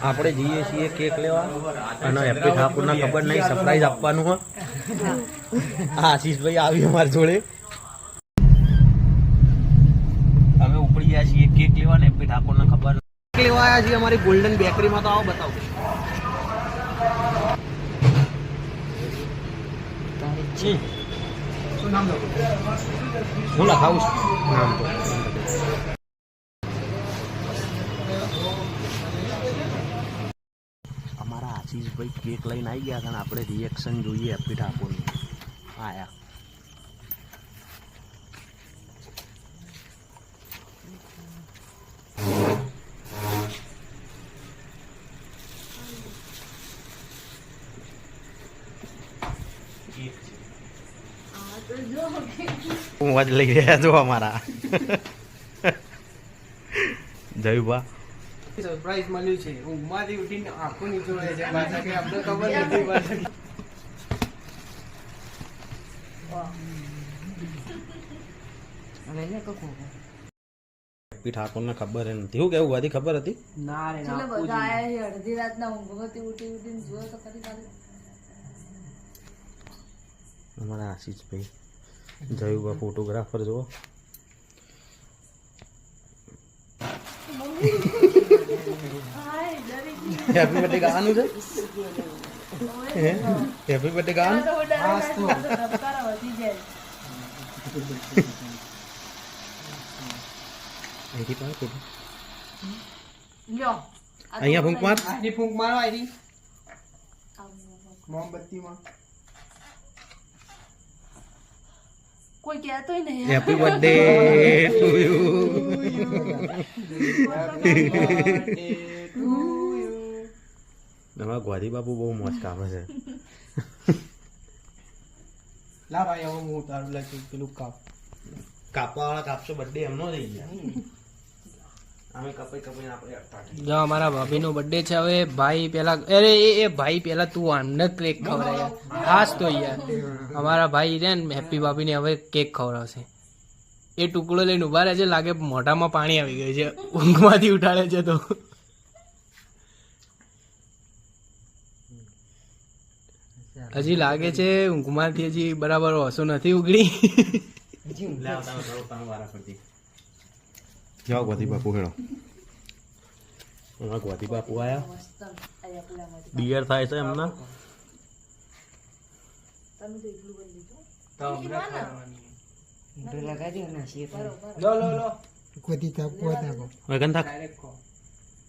આપણે જઈએ છીએ કેક લેવા અને હેપી ઠાકુરના ખબર નહીં સરપ્રાઈઝ આપવાનું હોય. આશીષભાઈ આવી અમારી જોડે. અમે ઉપડી ગયા છીએ કેક લેવા ને હેપી ઠાકુરના ખબર કેક લેવા આવ્યા છીએ અમારી ગોલ્ડન બેકરીમાં. તો આવો બતાવો શું નામ લખું? હું લખાવું છું નામ તો. અમારા આશીષભાઈ કેક લઈને આવી ગયા અને આપણે રિએક્શન જોઈએ હેપી ઠાકોરનું. આયા મોજ લઈ રહ્યા છો અમારા જયુભા. સરપ્રાઈઝ મળ્યું છે. ઊંઘમાંથી ઉઠીને આંખો નીચોડે છે. પાછા કે આપણે ખબર નથી પાછા. હેપી ઠાકોરને ખબર નથી. શું કેવું વાદી ખબર હતી? ના રે એટલે બધા આયા અડધી રાતના ઊંઘમાંથી ઉઠીને જોયો તો ખરી ખાલી. અમારા આશીષભાઈ જયુભા ફોટોગ્રાફર જુઓ. હેપી બર્થડે ગાવાનું છે. હેપી બર્થડે ગાવાનું. અહીંયા ફૂંક માર. આની ફૂંક મારો આની મોમબત્તીમાં. કોઈ કહેતો નહીં. Happy birthday to you. અમારા ગોધી બાપુ બહુ મોજ કામે છે. લા ભાઈ હવે હું તારું લાગી પેલું કાપવા વાળા કાપશો બર્થડે એમનો થઈ ગયા. અમે કપાઈ કપાઈને આપણે જો અમારા ભાભીનો બર્થડે છે. હવે ભાઈ પેલા અરે એ ભાઈ પેલા તું આને કેક ખવડાય ખાસ તો યાર. અમારા ભાઈ રે ને હેપી ભાભીને હવે કેક ખવડાવશે. એ ટુકડો લઈને ઉભા રહે છે. લાગે મોઢામાં પાણી આવી ગયું છે. ઊંઘમાંથી ઉઠાડે છે તો હજી લાગે છે ઊંઘમાંથી હજી બરાબર ઓછું નથી ઉગડી. જાઓ ગોધી બાપુ હેડો. ગોધી બાપુ આયા. ડિયર થાય છે એમના. લો લો લો. વેગન થાક.